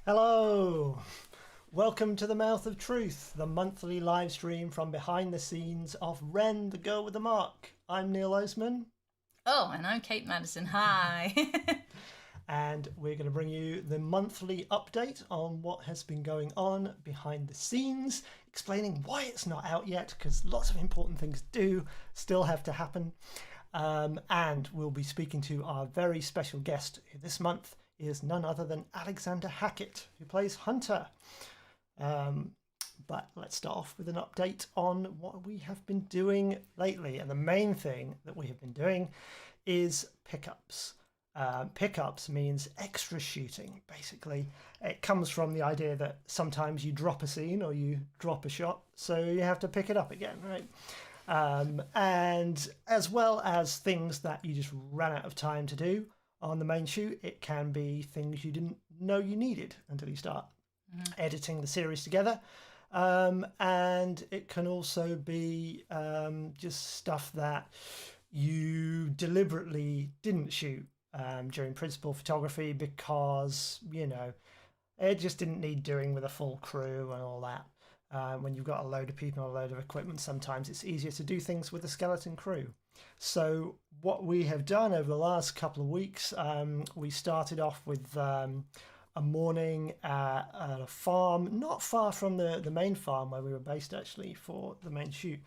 Hello! Welcome to the Mouth of Truth, the monthly live stream from behind the scenes of Ren, the Girl with the Mark. I'm Neil Osman. Oh, and I'm Kate Madison. Hi! And we're going to bring you the monthly update on what has been going on behind the scenes, explaining why it's not out yet, because lots of important things do still have to happen. And we'll be speaking to our very special guest who this month is none other than Alex Hackett, who plays Hunter. But let's start off with an update on what we have been doing lately. And the main thing that we have been doing is pickups. Pickups means extra shooting, basically. It comes from the idea that sometimes you drop a scene or you drop a shot, so you have to pick it up again, right? And as well as things that you just ran out of time to do on the main shoot, it can be things you didn't know you needed until you start editing the series together. And it can also be just stuff that you deliberately didn't shoot during principal photography because, you know, it just didn't need doing with a full crew and all that. When you've got a load of people and a load of equipment, sometimes it's easier to do things with a skeleton crew. So what we have done over the last couple of weeks, we started off with a morning at a farm not far from the main farm where we were based actually for the main shoot,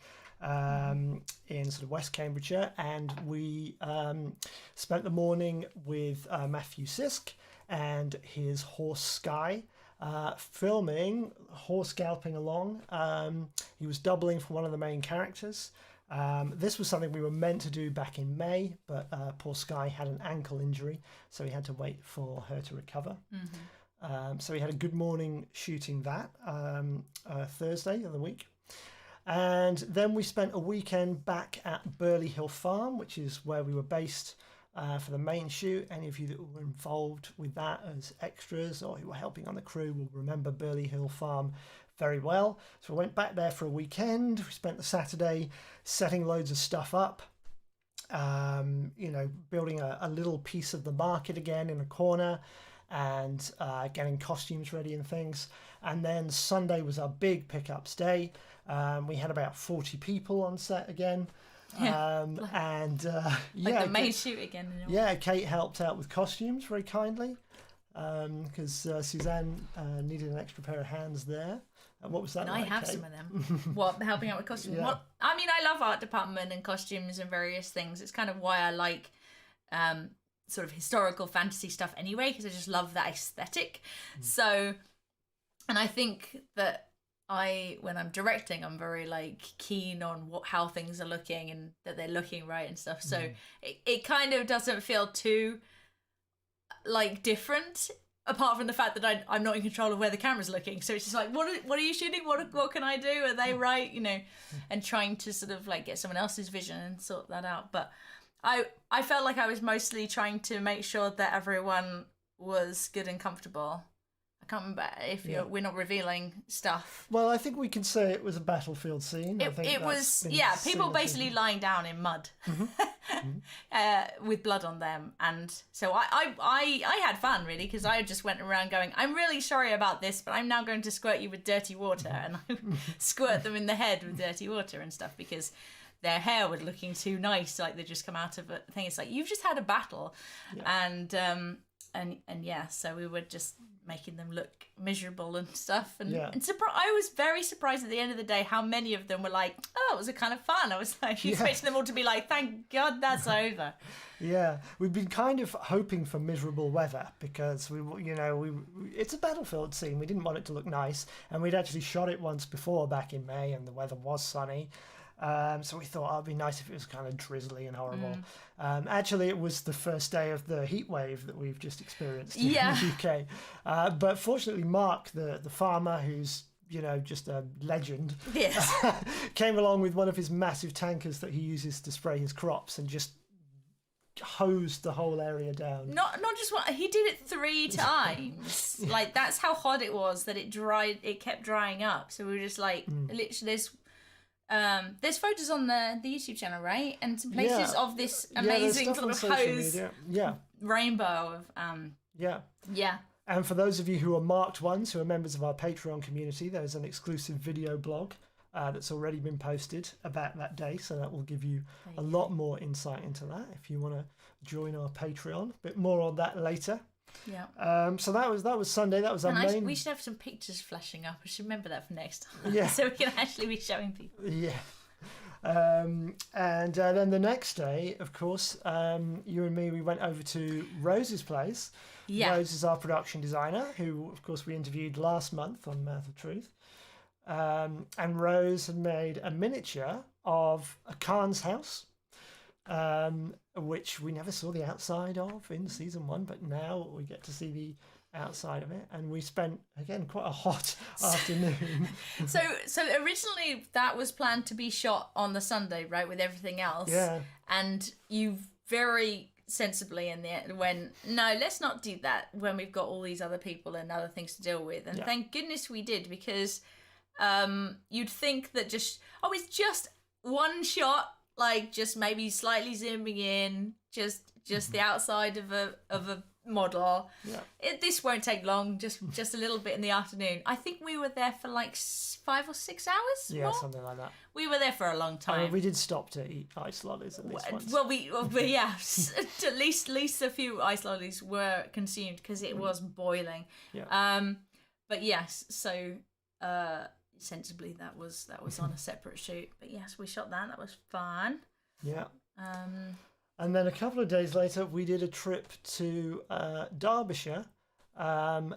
in sort of West Cambridgeshire, and we spent the morning with Matthew Sisk and his horse Sky, filming horse galloping along. He was doubling for one of the main characters. This was something we were meant to do back in May, but poor Sky had an ankle injury, so he had to wait for her to recover. So we had a good morning shooting that Thursday of the week. And then we spent a weekend back at Burley Hill Farm, which is where we were based for the main shoot. Any of you that were involved with that as extras or who were helping on the crew will remember Burley Hill Farm very well. So we went back there for a weekend. We spent the Saturday setting loads of stuff up, building a little piece of the market again in a corner, and getting costumes ready and things. And then Sunday was our big pickups day. We had about 40 people on set again. Like the main shoot again. Yeah, Kate helped out with costumes very kindly because Suzanne needed an extra pair of hands there. What was that and like, I have Kate? some of them. What, helping out with costumes? Yeah. Well, I mean, I love art department and costumes and various things. It's kind of why I like sort of historical fantasy stuff anyway, because I just love that aesthetic. So, and I think that when I'm directing, I'm very like keen on how things are looking and that they're looking right and stuff. So it kind of doesn't feel too like different, apart from the fact that I'm not in control of where the camera's looking. So it's just like, what are you shooting? What can I do? Are they right? You know, and trying to sort of like get someone else's vision and sort that out. But I felt like I was mostly trying to make sure that everyone was good and comfortable. I can't remember if we're not revealing stuff. Well, I think we can say it was a battlefield scene. It was, people basically lying down in mud with blood on them. And so I had fun, really, because I just went around going, I'm really sorry about this, but I'm now going to squirt you with dirty water. And I would squirt them in the head with dirty water and stuff because their hair was looking too nice, like they just come out of a thing. It's like, you've just had a battle. Yeah. And yeah, so we were just making them look miserable and stuff. And I was very surprised at the end of the day how many of them were like, oh, it was a kind of fun. I was like, expecting them all to be like, thank God that's over. Yeah, we've been kind of hoping for miserable weather because it's a battlefield scene. We didn't want it to look nice, and we'd actually shot it once before back in May, and the weather was sunny. So we thought it'd be nice if it was kind of drizzly and horrible. Actually, it was the first day of the heat wave that we've just experienced in the UK. But fortunately, Mark, the farmer, who's just a legend, came along with one of his massive tankers that he uses to spray his crops and just hosed the whole area down. Not just one, he did it 3 times. Like, that's how hot it was that it kept drying up. So we were just like, literally, there's photos on the YouTube channel, right? And some places of this amazing sort of hose rainbow of Yeah. And for those of you who are marked ones, who are members of our Patreon community, there's an exclusive video blog that's already been posted about that day. So that will give you a lot more insight into that if you want to join our Patreon. A bit more on that later. Yeah. So that was Sunday. That was our main. We should have some pictures flashing up. I should remember that for next time. Yeah. So we can actually be showing people. Yeah. And then the next day, of course, you and me, we went over to Rose's place. Yeah. Rose is our production designer, who, of course, we interviewed last month on Mouth of Truth. And Rose had made a miniature of a Khan's house, which we never saw the outside of in season 1, but now we get to see the outside of it. And we spent, again, quite a hot afternoon. So originally that was planned to be shot on the Sunday, right, with everything else. Yeah. And you very sensibly in the end went, no, let's not do that when we've got all these other people and other things to deal with. And thank goodness we did, because you'd think that it's just one shot, like just maybe slightly zooming in, just the outside of a model. Yeah. This won't take long, just a little bit in the afternoon. I think we were there for like 5 or 6 hours. Yeah, more? something like that. We were there for a long time. I mean, we did stop to eat ice lollies at least once. Well, yeah, at least a few ice lollies were consumed because it was boiling. Yeah. But yes, so sensibly that was on a separate shoot. But yes, we shot that. That was fun. Yeah. Um. And then a couple of days later, we did a trip to Derbyshire, and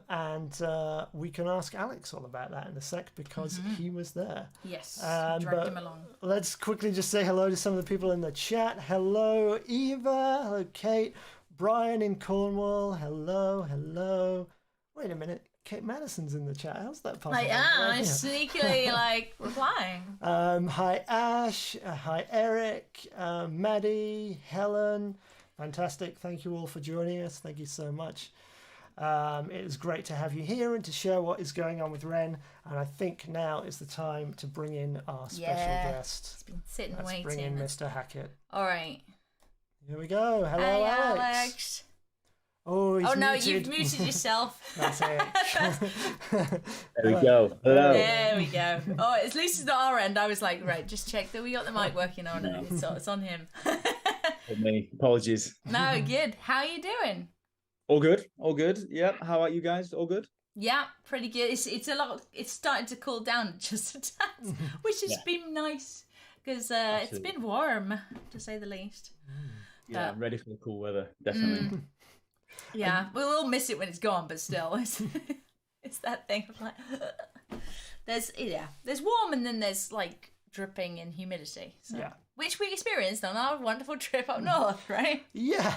we can ask Alex all about that in a sec because he was there. Yes, dragged him along. Let's quickly just say hello to some of the people in the chat. Hello, Eva. Hello, Kate. Brian in Cornwall. Hello. Wait a minute. Kate Madison's in the chat. How's that possible? I'm sneakily replying. Hi Ash, hi Eric, Maddie, Helen. Fantastic. Thank you all for joining us. Thank you so much. It is great to have you here and to share what is going on with Ren. And I think now is the time to bring in our special guest. He's been sitting Let's waiting. bring in Mr. Hackett. All right. Here we go. Hello, hey, Alex. Oh, he's no, muted. you've muted yourself. That's it. There we go. Hello. There we go. Oh, at least it's not our end. I was like, right, just check that we got the mic working on it. It's on him. Me. Apologies. No, good. How are you doing? All good. All good. Yep. How about you guys? All good? Yeah, pretty good. It's a lot. It's starting to cool down just a tad, which has been nice because it's been warm to say the least. Yeah, I'm ready for the cool weather. Definitely. Yeah, we'll all miss it when it's gone, but still, it's that thing of like there's warm and then there's like dripping in humidity. So, which we experienced on our wonderful trip up north, right? Yeah.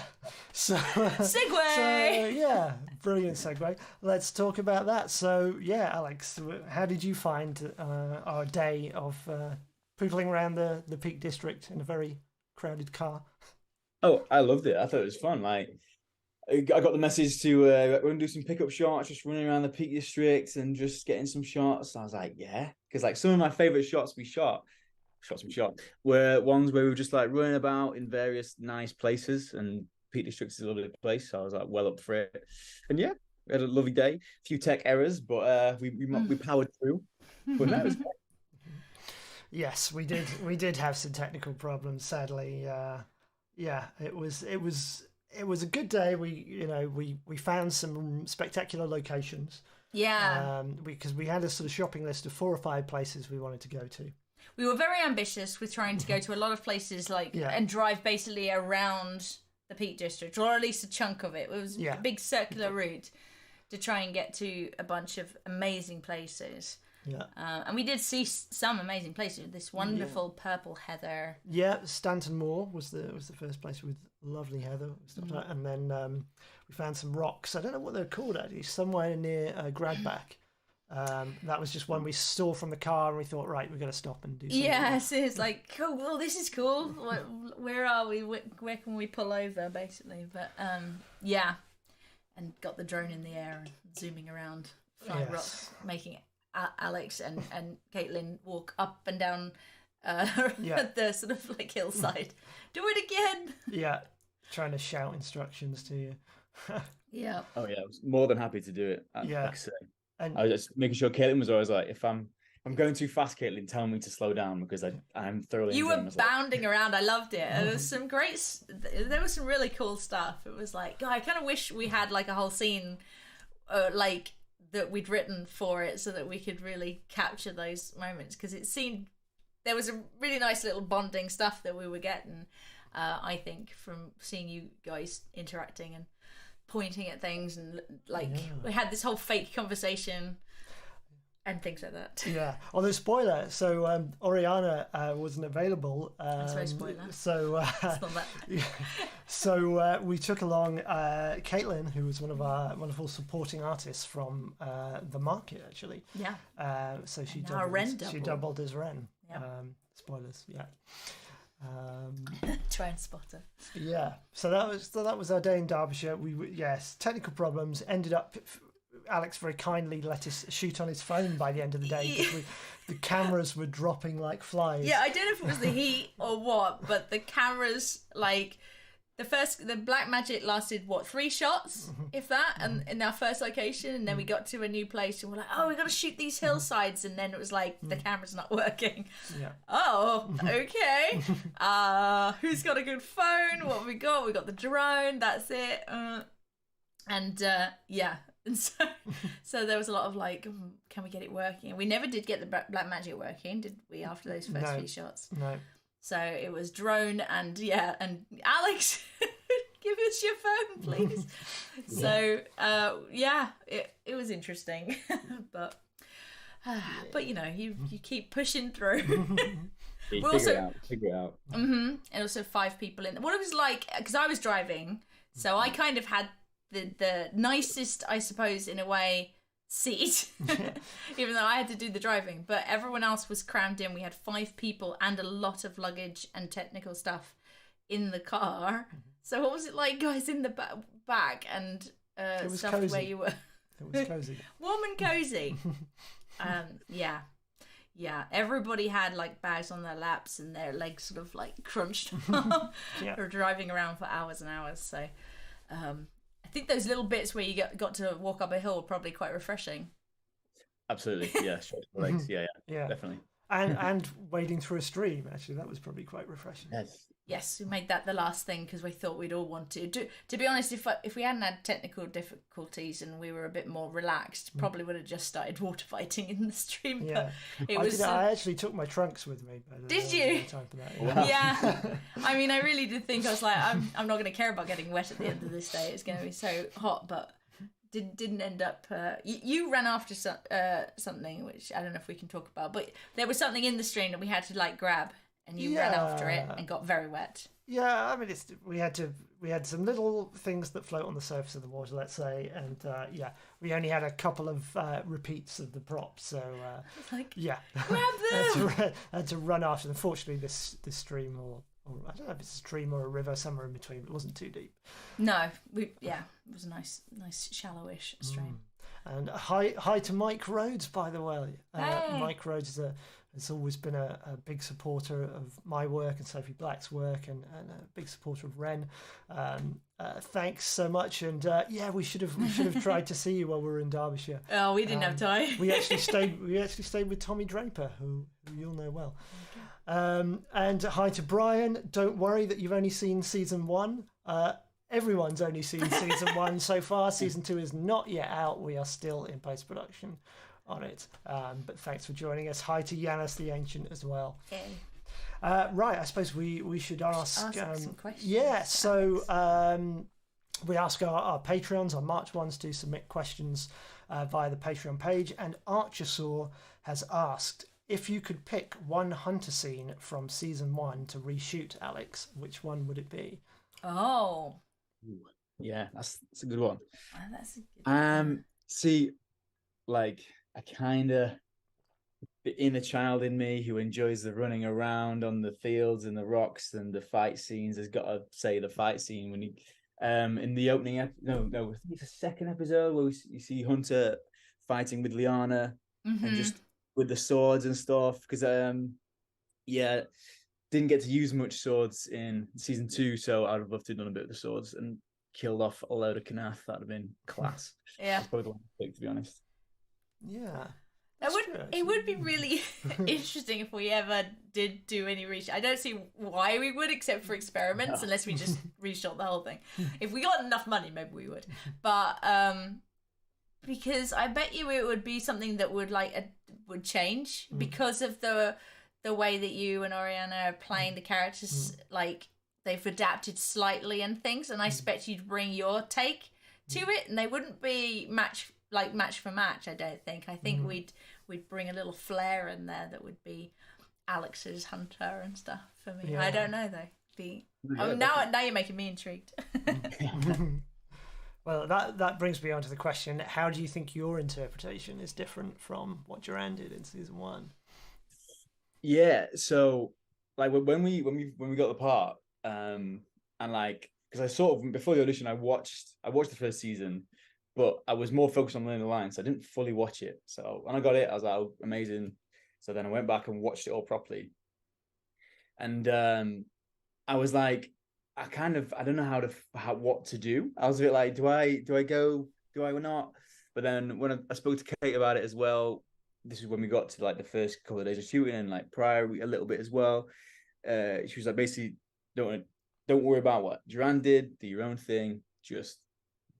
So segue. Brilliant segue. Let's talk about that. So Alex, how did you find our day of pootling around the Peak District in a very crowded car? Oh, I loved it. I thought it was fun. Like, I got the message to we're going to do some pickup shots, just running around the Peak District and just getting some shots. I was like, yeah, because like some of my favorite shots we shot were ones where we were just like running about in various nice places, and Peak District is a lovely place, so I was like well up for it. And yeah, we had a lovely day. A few tech errors, but we powered through. But no, it was great. Yes, we did have some technical problems, sadly. It was a good day. We found some spectacular locations. Yeah. Because we had a sort of shopping list of 4 or 5 places we wanted to go to. We were very ambitious with trying to go to a lot of places, and drive basically around the Peak District, or at least a chunk of it. It was a big circular route to try and get to a bunch of amazing places. Yeah. And we did see some amazing places. This wonderful purple heather. Yeah, Stanton Moor was the first place with lovely heather stuff like that. And then we found some rocks. I don't know what they're called actually. Somewhere near Gradbach. That was just one we saw from the car, and we thought, right, we're going to stop and do something. Yeah, so it's like, cool. Well, this is cool. Where are we? Where can we pull over, basically? But and got the drone in the air and zooming around, flying rocks, making Alex and Caitlin walk up and down the sort of like hillside. Do it again. Yeah, trying to shout instructions to you. Yeah. Oh yeah, I was more than happy to do it. Yeah. Like I say, And I was just making sure Caitlin was always like, if I'm going too fast, Caitlin, tell me to slow down because I'm thoroughly You enjoying were myself. bounding around. I loved it. There was some there was some really cool stuff. It was like, God, I kind of wish we had like a whole scene, like that we'd written for it, so that we could really capture those moments. Because it seemed there was a really nice little bonding stuff that we were getting. I think from seeing you guys interacting and pointing at things, and like we had this whole fake conversation and things like that. yeah. Although spoiler, so Oriana wasn't available. That's very spoiler. So It's not that. so we took along Caitlin, who was one of our wonderful supporting artists from the market, actually. Yeah. So she now Ren double. doubled as Ren. Yeah. Spoilers. Yeah. Train spotter. Yeah. So that was our day in Derbyshire. Yes, technical problems ended up. Alex very kindly let us shoot on his phone by the end of the day because the cameras were dropping like flies. Yeah, I don't know if it was the heat or what, but the cameras, like the black magic lasted 3 shots, if that, and in our first location, and then we got to a new place and we're like, oh, we got to shoot these hillsides, and then it was like the camera's not working. Yeah. Oh, okay. Who's got a good phone? What have we got? We got the drone. That's it. Yeah. And so there was a lot of like, can we get it working? And we never did get the black magic working, did we? After those first few shots, No. so it was drone and Alex, give us your phone, please. So it was interesting, but you know, you keep pushing through. Figure it out. And also 5 people in. What it was like, because I was driving, so I kind of had the nicest, I suppose, in a way, seat, even though I had to do the driving, but everyone else was crammed in. We had 5 people and a lot of luggage and technical stuff in the car. So what was it like, guys, in the back and it was stuff cozy. where you were? It was cozy. Warm and cozy. Yeah, everybody had like bags on their laps and their legs sort of like crunched up. Yeah. Or driving around for hours and hours. So I think those little bits where you got to walk up a hill were probably quite refreshing. Absolutely, yeah. Straight to the legs, yeah, definitely. And wading through a stream, actually, that was probably quite refreshing. Yes, we made that the last thing because we thought we'd all want to. To be honest, if we hadn't had technical difficulties and we were a bit more relaxed, probably would have just started water fighting in the stream. Yeah, but it was. I actually took my trunks with me. Did you? Time for that, Wow. Yeah. I mean, I really did think, I was like, I'm not going to care about getting wet at the end of this day. It's going to be so hot, but didn't end up. You ran after something, which I don't know if we can talk about, but there was something in the stream that we had to like grab. And you ran after it and got very wet. Yeah, I mean, we had some little things that float on the surface of the water, let's say, and we only had a couple of repeats of the props, so like, yeah, grab them. had to run after them. Fortunately, this stream or I don't know if it's a stream or a river, somewhere in between, but it wasn't too deep. No, it was a nice shallowish stream. And hi to Mike Rhodes, by the way. Hey. Mike Rhodes has always been a big supporter of my work and Sophie Black's work, and a big supporter of Ren. Thanks so much, and we should have tried to see you while we were in Derbyshire. Oh, we didn't have time. we actually stayed with Tommy Draper, who you'll know well. And hi to Brian. Don't worry that you've only seen season 1. Everyone's only seen season 1 so far. Season 2 is not yet out. We are still in post-production on it. But thanks for joining us. Hi to Yanis the Ancient as well. Okay. Right, I suppose we should ask some questions. Yeah, so we ask our Patreons, our March ones, to submit questions via the Patreon page. And Archosaur has asked, if you could pick one hunter scene from season 1 to reshoot, Alex, which one would it be? Oh. Yeah, that's a good one. That's a good one. See, like, I kind of, the inner child in me who enjoys the running around on the fields and the rocks and the fight scenes has got to say the fight scene when he, in the opening, I think it's the second episode where you see Hunter fighting with Lyanna and just with the swords and stuff, because didn't get to use much swords in season 2, so I'd have loved to have done a bit of the swords. And killed off a load of Kanath. That'd have been class. Yeah. That's probably the one I'd pick, to be honest. Yeah. It would be really interesting if we ever did do any research. I don't see why we would, except for experiments, unless we just reshot the whole thing. If we got enough money, maybe we would. But because I bet you it would be something that would would change because of the way that you and Oriana are playing the characters. Like, they've adapted slightly and things, and I expect you'd bring your take to it, and they wouldn't be match for match. I don't think. I think we'd bring a little flair in there that would be Alex's Hunter and stuff for me. Yeah. I don't know though. Now you're making me intrigued. Well, that brings me on to the question: how do you think your interpretation is different from what Duran did in season 1? Yeah, so like when we got the part, and like, because I sort of, before the audition, I watched the first season, but I was more focused on learning the lines, so I didn't fully watch it. So when I got it, I was like, oh, amazing. So then I went back and watched it all properly, and I was like, I don't know what to do. I was a bit like, do I go? Do I not? But then when I spoke to Kate about it as well, this is when we got to like the first couple of days of shooting, and like prior a little bit as well. She was like, basically, don't worry about what Duran did. Do your own thing. Just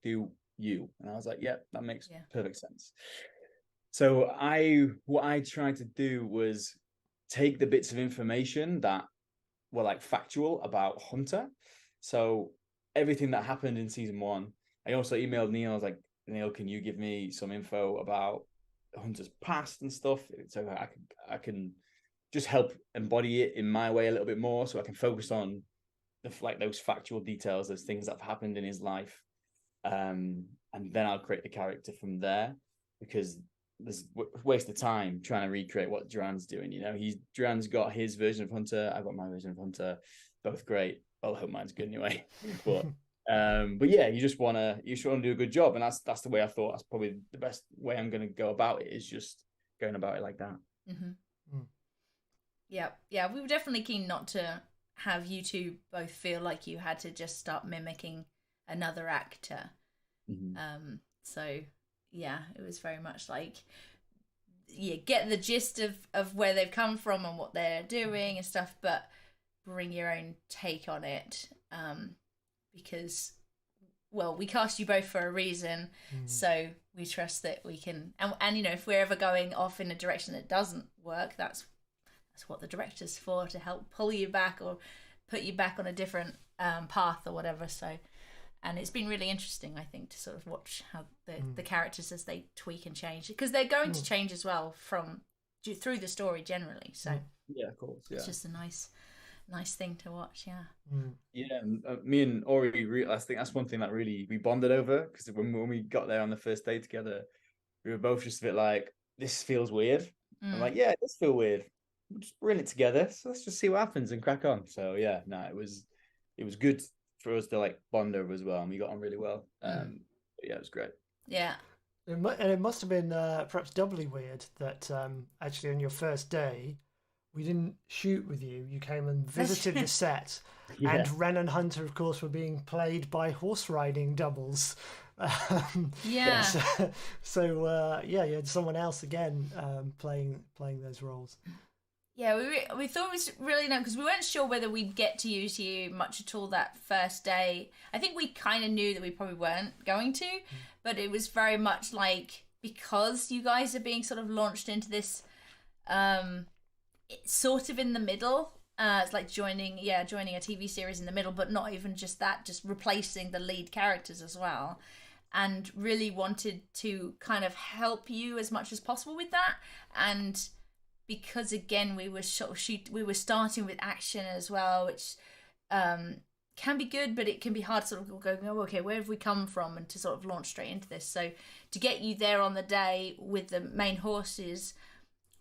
do you. And I was like, yeah, that makes perfect sense. So what I tried to do was take the bits of information that were like factual about Hunter. So everything that happened in season 1, I also emailed Neil. I was like, Neil, can you give me some info about Hunter's past and stuff, so I can just help embody it in my way a little bit more, so I can focus on those factual details, those things that have happened in his life, and then I'll create the character from there, because there's waste of time trying to recreate what Duran's doing. You know, Duran's got his version of Hunter, I've got my version of Hunter, both great. Well, I hope mine's good anyway. But yeah, you just want to do a good job, and that's the way I thought. That's probably the best way I'm going to go about it, is just going about it like that. Yeah, we were definitely keen not to have you two both feel like you had to just start mimicking another actor. So yeah, it was very much like, get the gist of where they've come from and what they're doing and stuff, but bring your own take on it, because, well, we cast you both for a reason, so we trust that we can, and you know, if we're ever going off in a direction that doesn't work, that's what the director's for, to help pull you back or put you back on a different path or whatever. So, and it's been really interesting, I think, to sort of watch how the characters, as they tweak and change, because they're going to change as well through the story generally. So yeah, of course, yeah, it's just a nice thing to watch. Yeah, me and Ori, I think that's one thing that really we bonded over, because when we got there on the first day together, we were both just a bit like, this feels weird. I'm like, yeah, it does feel weird. We're in it together, so let's just see what happens and crack on. So yeah, no, it was good for us to like bond over as well, and we got on really well. Yeah, it was great. Yeah, and it must have been perhaps doubly weird that actually on your first day we didn't shoot with you. You came and visited the set, and Ren and Hunter, of course, were being played by horse riding doubles. So you had someone else again playing those roles. Yeah, we thought it was really nice, because we weren't sure whether we'd get to use you much at all that first day. I think we kind of knew that we probably weren't going to, but it was very much like, because you guys are being sort of launched into this sort of in the middle. It's like joining a TV series in the middle, but not even just that, just replacing the lead characters as well. And really wanted to kind of help you as much as possible with that. And because again, we were starting with action as well, which can be good, but it can be hard sort of going, oh, okay, where have we come from? And to sort of launch straight into this. So to get you there on the day with the main horses,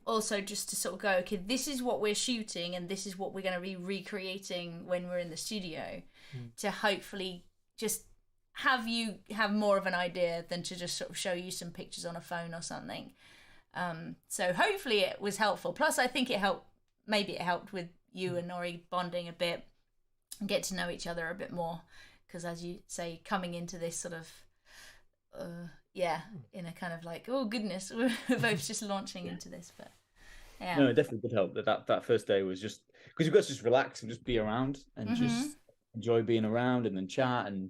also just to sort of go, okay, this is what we're shooting and this is what we're going to be recreating when we're in the studio, to hopefully just have you have more of an idea than to just sort of show you some pictures on a phone or something. So hopefully it was helpful. Plus, I think it helped with you and Nori bonding a bit and get to know each other a bit more, because as you say, coming into this sort of in a kind of like, oh goodness, we're both just launching into this. But yeah, no, it definitely did help. That first day was just because you've got to just relax and just be around and just enjoy being around, and then chat and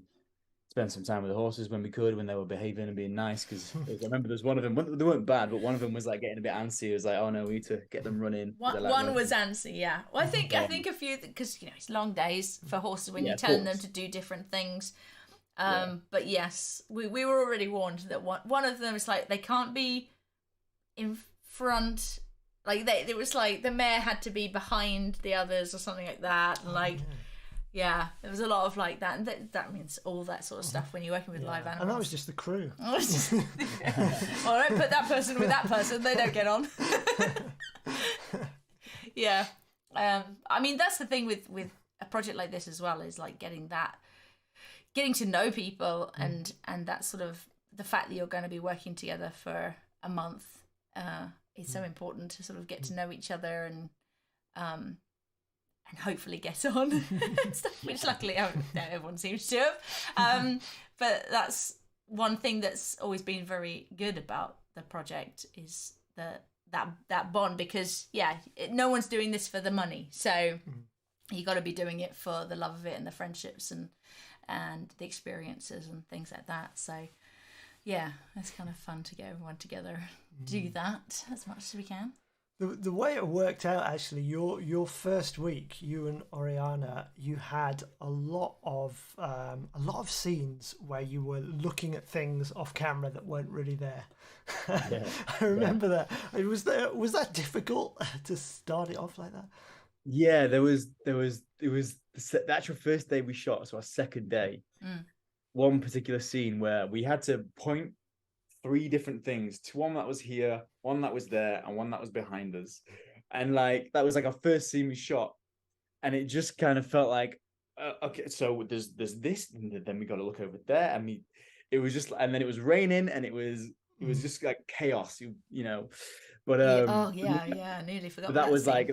spend some time with the horses when we could, when they were behaving and being nice. Because I remember there's one of them, they weren't bad, but one of them was like getting a bit antsy. It was like, oh no, we need to get them running. One was antsy, yeah. Well, I think a few, because it's long days for horses when you're telling them to do different things. But yes, we were already warned that one of them is like, they can't be in front, like it was like the mare had to be behind the others or something like that, and like. Yeah, there was a lot of like that, and that means all that sort of stuff when you're working with live animals. And that was just the crew. Well, don't put that person with that person; they don't get on. Yeah, I mean that's the thing with a project like this as well, is like getting to know people, and that sort of the fact that you're going to be working together for a month is so important to sort of get to know each other and hopefully get on, which luckily everyone seems to have. But that's one thing that's always been very good about the project, is that bond, because no one's doing this for the money, so you got to be doing it for the love of it and the friendships and the experiences and things like that. So yeah, it's kind of fun to get everyone together, do that as much as we can. The way it worked out, actually, your first week, you and Oriana, you had a lot of scenes where you were looking at things off camera that weren't really there. Yeah, I remember that. Was that difficult to start it off like that? Yeah, it was the actual first day we shot, so our second day. One particular scene where we had to point 3 different things to one that was here, one that was there, and one that was behind us. And like that was like our first scene we shot, and it just kind of felt like okay, so there's this, and then we got to look over there, and it was just, and then it was raining, and it was just like chaos, you know. But I nearly forgot. But that was scene.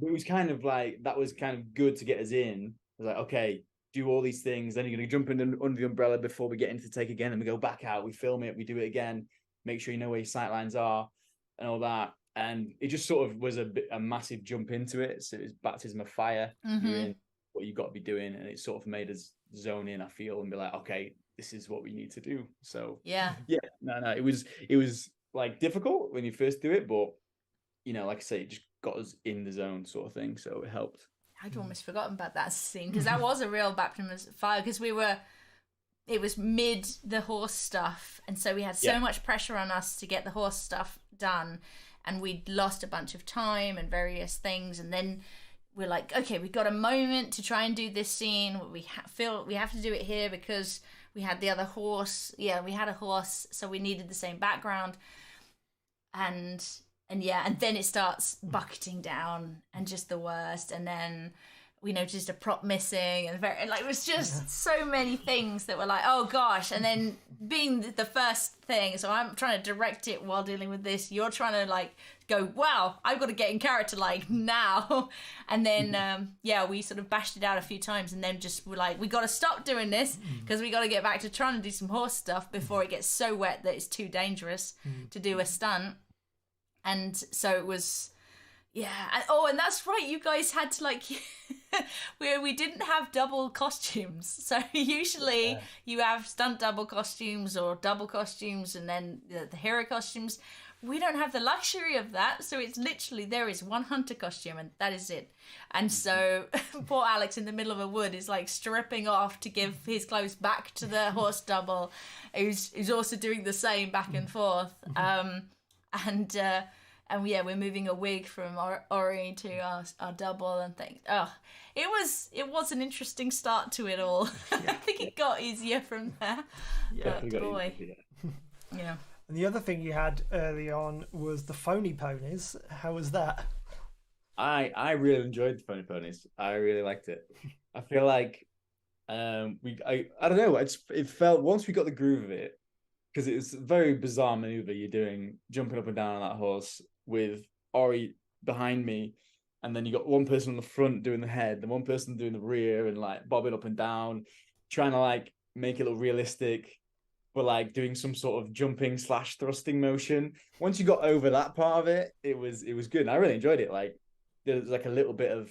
It was kind of good to get us in. I was like, okay, do all these things, then you're going to jump in under the umbrella before we get into the take again, and we go back out, we film it, we do it again, make sure you know where your sight lines are and all that. And it just sort of was a massive jump into it. So it was baptism of fire. You're in what you've got to be doing, and it sort of made us zone in, I feel, and be like, okay, this is what we need to do. So it was like difficult when you first do it, but like I say, it just got us in the zone sort of thing, so it helped. I'd almost forgotten about that scene, because that was a real baptism of fire, because it was mid the horse stuff, and so we had so much pressure on us to get the horse stuff done, and we'd lost a bunch of time and various things, and then we're like, okay, we've got a moment to try and do this scene. We feel we have to do it here because we had the other horse. Yeah, we had a horse, so we needed the same background, and then it starts bucketing down and just the worst. And then we noticed a prop missing, and it was just so many things that were like, oh gosh. And then being the first thing, so I'm trying to direct it while dealing with this. You're trying to like go, wow, I've got to get in character like now. And then we sort of bashed it out a few times, and then just were like, we got to stop doing this because we got to get back to trying to do some horse stuff before it gets so wet that it's too dangerous to do a stunt. And so it was, and that's right, you guys had to like, we didn't have double costumes. So usually you have stunt double costumes or double costumes, and then the hero costumes. We don't have the luxury of that, so it's literally, there is one hunter costume and that is it. And so poor Alex in the middle of a wood is like stripping off to give his clothes back to the horse double, who's also doing the same back and forth. We're moving a wig from Ori to our double, and things. It was an interesting start to it all. I think it got easier from there. But boy, yeah. And the other thing you had early on was the phony ponies. How was that? I really enjoyed the phony ponies. I really liked it. I feel like I don't know. It felt, once we got the groove of it, because it's a very bizarre maneuver you're doing, jumping up and down on that horse with Ori behind me, and then you got one person on the front doing the head, and one person doing the rear, and like bobbing up and down, trying to like make it look realistic, but like doing some sort of jumping / thrusting motion. Once you got over that part of it, it was good. And I really enjoyed it. Like there's like a little bit of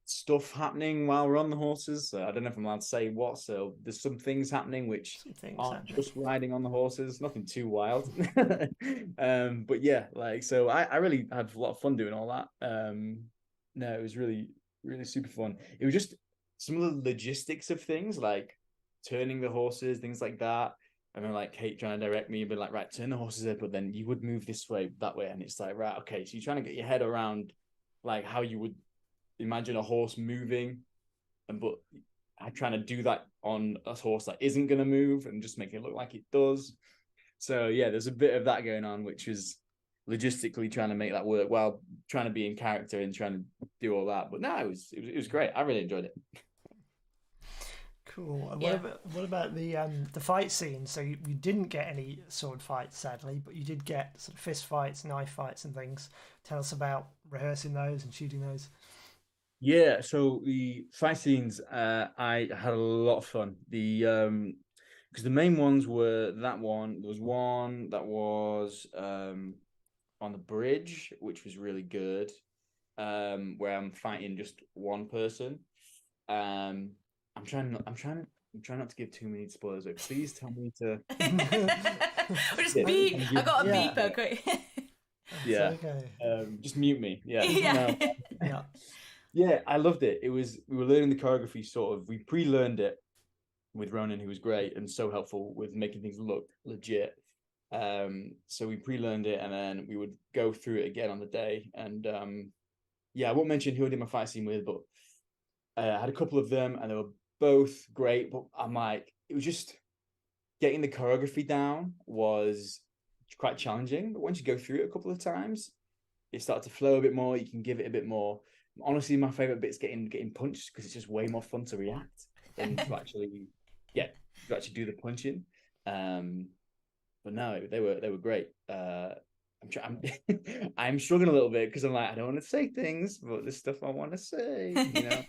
stuff happening while we're on the horses. So I don't know if I'm allowed to say what. So there's some things happening which aren't just riding on the horses. Nothing too wild. But yeah, like so I really had a lot of fun doing all that. No, it was really super fun. It was just some of the logistics of things like turning the horses, things like that. And then like Kate trying to direct me, but like, right, turn the horses there, but then you would move this way, that way. And it's like, right, okay. So you're trying to get your head around like how you would imagine a horse moving, but I'm trying to do that on a horse that isn't going to move and just make it look like it does. So yeah, there's a bit of that going on, which was logistically trying to make that work while trying to be in character and trying to do all that. But no, it was great. I really enjoyed it. Cool. And what about the fight scene? So you didn't get any sword fights, sadly, but you did get sort of fist fights, knife fights, and things. Tell us about rehearsing those and shooting those. Yeah, so the fight scenes, I had a lot of fun. Because the main ones were that one. There was one that was on the bridge, which was really good. Where I'm fighting just one person. I'm trying not to give too many spoilers. But please tell me to. Just beep. I got a beeper quick. Yeah. Okay. Just mute me. Yeah. Yeah. Yeah. Yeah, I loved it. We were learning the choreography sort of. We pre-learned it with Ronan, who was great and so helpful with making things look legit. So we pre-learned it and then we would go through it again on the day. And I won't mention who I did my fight scene with, but I had a couple of them and they were both great. But I'm like, it was just getting the choreography down was quite challenging. But once you go through it a couple of times, it started to flow a bit more. You can give it a bit more. Honestly, my favorite bit is getting punched because it's just way more fun to react than to actually do the punching. But no, they were great. I'm struggling a little bit because I'm like, I don't want to say things, but there's stuff I want to say, you know.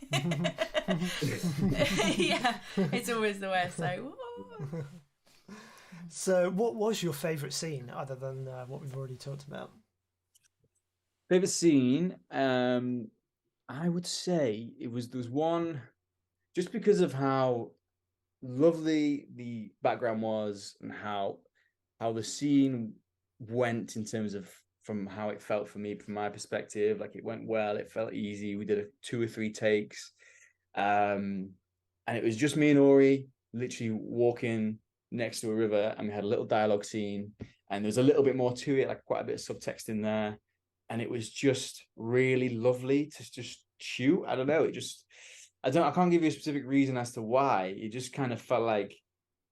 Yeah, it's always the way. So, what was your favourite scene other than what we've already talked about? Favorite scene, I would say there was one, just because of how lovely the background was and how the scene went in terms of from how it felt for me, from my perspective. Like it went well, it felt easy. We did 2 or 3 takes, and it was just me and Ori literally walking next to a river, and we had a little dialogue scene, and there was a little bit more to it, like quite a bit of subtext in there, and it was just really lovely to just shoot. I don't know, I can't give you a specific reason as to why. It just kind of felt like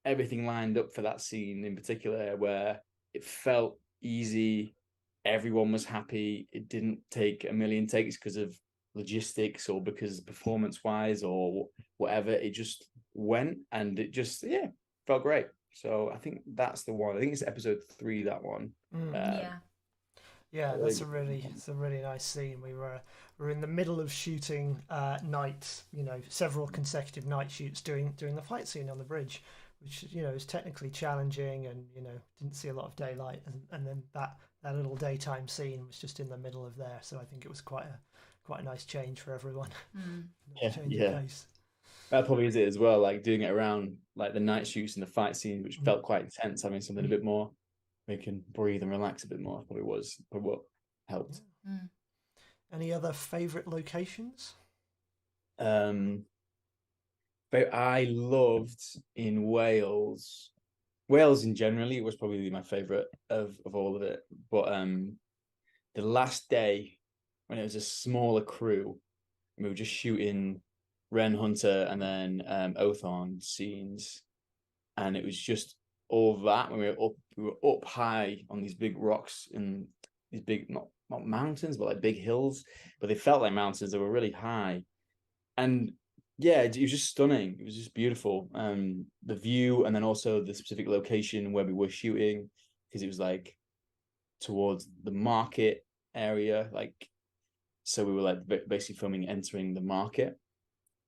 everything lined up for that scene in particular, where it felt easy, everyone was happy. It didn't take a million takes because of logistics or because performance wise or whatever. It just went and it just felt great. So I think that's the one. I think it's episode 3, that one. Yeah, that's a really nice scene. We were in the middle of shooting nights, several consecutive night shoots doing the fight scene on the bridge, which is technically challenging and didn't see a lot of daylight, and then that little daytime scene was just in the middle of there. So I think it was quite a nice change for everyone. Yeah. That probably is it as well. Like doing it around like the night shoots and the fight scenes, which felt quite intense. Having something a bit more we can breathe and relax a bit more probably what helped. Any other favorite locations? But I loved in Wales in generally, it was probably my favorite of all of it. But the last day when it was a smaller crew, we were just shooting Ren Hunter and then Othon scenes, and it was just all that when we were up high on these big rocks in these big not mountains but like big hills, but they felt like mountains. They were really high, and yeah, it was just stunning. It was just beautiful. The view, and then also the specific location where we were shooting, because it was like towards the market area, like, so we were like basically filming entering the market.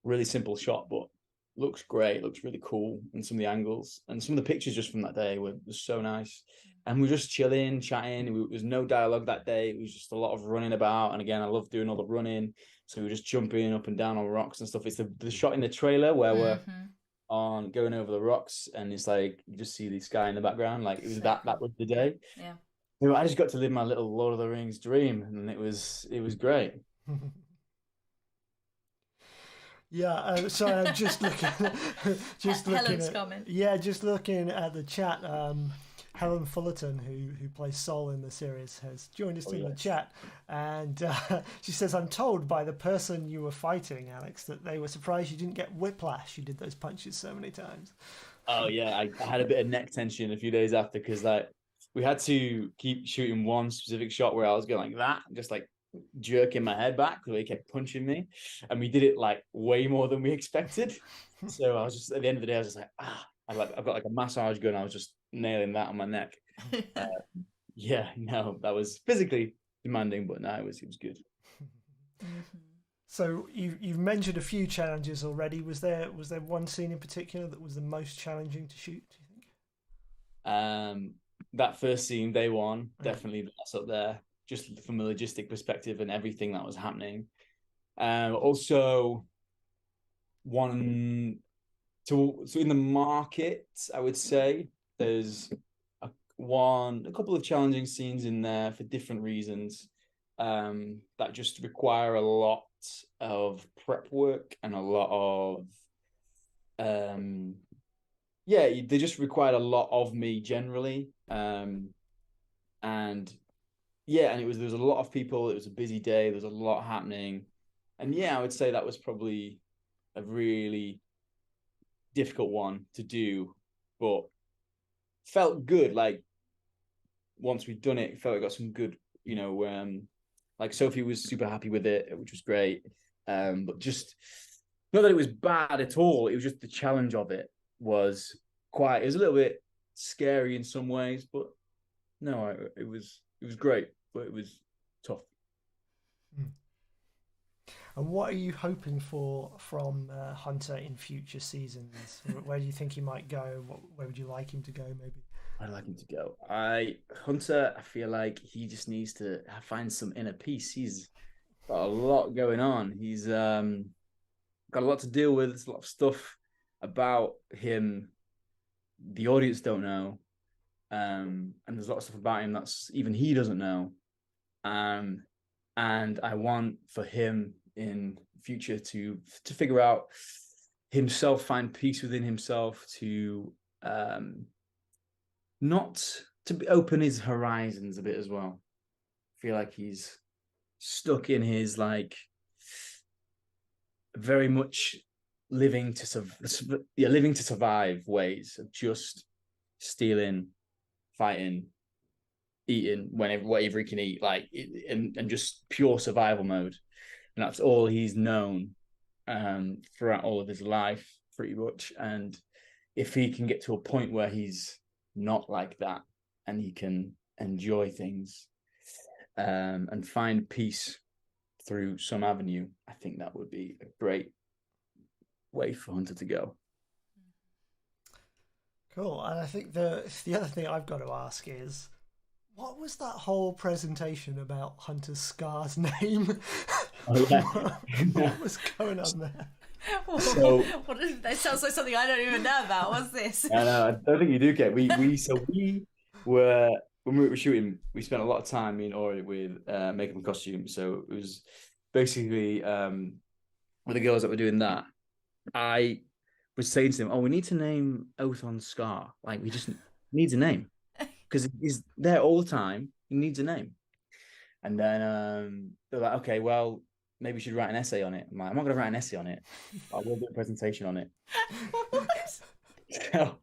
Really simple shot, but looks great, looks really cool in some of the angles, and some of the pictures just from that day were so nice. And we were just chilling, chatting. There was no dialogue that day. It was just a lot of running about. And again, I love doing all the running. So we were just jumping up and down on rocks and stuff. It's the shot in the trailer where we're on going over the rocks, and it's like you just see the sky in the background. Like it was that was the day. Yeah. I just got to live my little Lord of the Rings dream, and it was great. Yeah, sorry, I'm just looking, Helen's comment. Yeah, just looking at the chat. Helen Fullerton, who plays Sol in the series, has joined us in the chat, and she says, "I'm told by the person you were fighting, Alex, that they were surprised you didn't get whiplash. You did those punches so many times." Oh yeah, I had a bit of neck tension a few days after, because like we had to keep shooting one specific shot where I was going like that, just like jerking my head back because he kept punching me, and we did it like way more than we expected. So I was just, at the end of the day, I was just like, I've got like a massage gun. I was just nailing that on my neck. Yeah, no, that was physically demanding, but no, it was good. So you've mentioned a few challenges already. Was there one scene in particular that was the most challenging to shoot, do you think? That first scene, day one, definitely that's up there, just from a logistic perspective and everything that was happening. Also, so in the market, I would say there's a couple of challenging scenes in there for different reasons, that just require a lot of prep work and a lot of they just required a lot of me generally, and there was a lot of people. It was a busy day. There was a lot happening, and I would say that was probably a really difficult one to do, but felt good. Like once we'd done it, felt like got some good, like Sophie was super happy with it, which was great. But just not that it was bad at all. It was just the challenge of it was it was a little bit scary in some ways, but no, it was great, but it was tough. And what are you hoping for from Hunter in future seasons? Where do you think he might go? Where would you like him to go, maybe? I'd like him to go. Hunter, I feel like he just needs to find some inner peace. He's got a lot going on. He's got a lot to deal with. There's a lot of stuff about him the audience don't know. And there's a lot of stuff about him that's even he doesn't know. And I want for him in future to figure out himself, find peace within himself, to open his horizons a bit as well. I feel like he's stuck in his like very much living to survive ways of just stealing, fighting, eating whatever he can eat, like and just pure survival mode. And that's all he's known throughout all of his life, pretty much. And if he can get to a point where he's not like that and he can enjoy things and find peace through some avenue, I think that would be a great way for Hunter to go. Cool. And I think the other thing I've got to ask is, what was that whole presentation about Hunter Scar's name? Oh, yeah. What was going on there? So, that sounds like something I don't even know about. What's this? I know. I don't think you do get. We were, when we were shooting, we spent a lot of time in Ori with makeup and costume. So it was basically with the girls that were doing that, I was saying to them, "Oh, we need to name Othon Scar. Like, we just needs a name because he's there all the time. He needs a name." And then they're like, "Okay, well, maybe you should write an essay on it." I'm like, "I'm not going to write an essay on it. I will do a presentation on it." So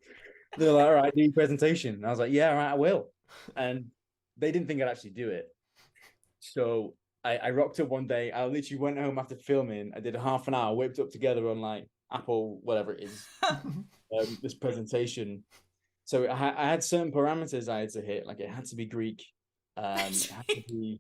they're like, "All right, do your presentation." And I was like, "Yeah, all right, I will." And they didn't think I'd actually do it. So I rocked up one day. I literally went home after filming. I did a half an hour, whipped up together on like Apple, whatever it is, this presentation. So I had certain parameters I had to hit. Like it had to be Greek. It had to be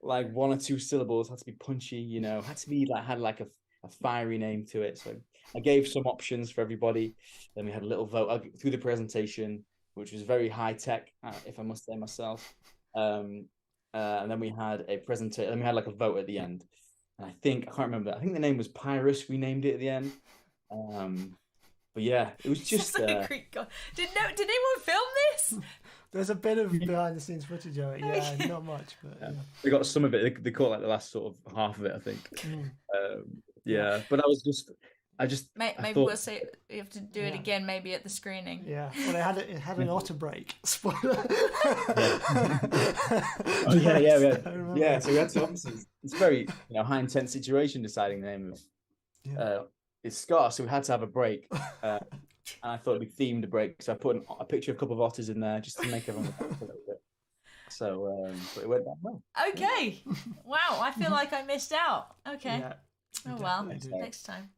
like 1 or 2 syllables. Had to be punchy. Had to be like had like a fiery name to it. So I gave some options for everybody. Then we had a little vote through the presentation, which was very high tech, if I must say myself. And then we had a presentation. Then we had like a vote at the end. And I can't remember. I think the name was Pyrus. We named it at the end. But yeah, it was just. Did anyone film this? There's a bit of behind the scenes footage of it. Yeah, not much, but yeah. We got some of it. They caught like the last sort of half of it, I think. Yeah, but Maybe we'll say we have to do it again, maybe at the screening. Yeah, well, it had an otter break. Spoiler. So we had to obviously. It's a very high intense situation deciding the name of. It's Scar, so we had to have a break. And I thought it'd be themed a break, so I put a picture of a couple of otters in there just to make everyone laugh a little bit. So, but it went down well. Okay. Wow, I feel like I missed out. Okay. Yeah, oh well, next time.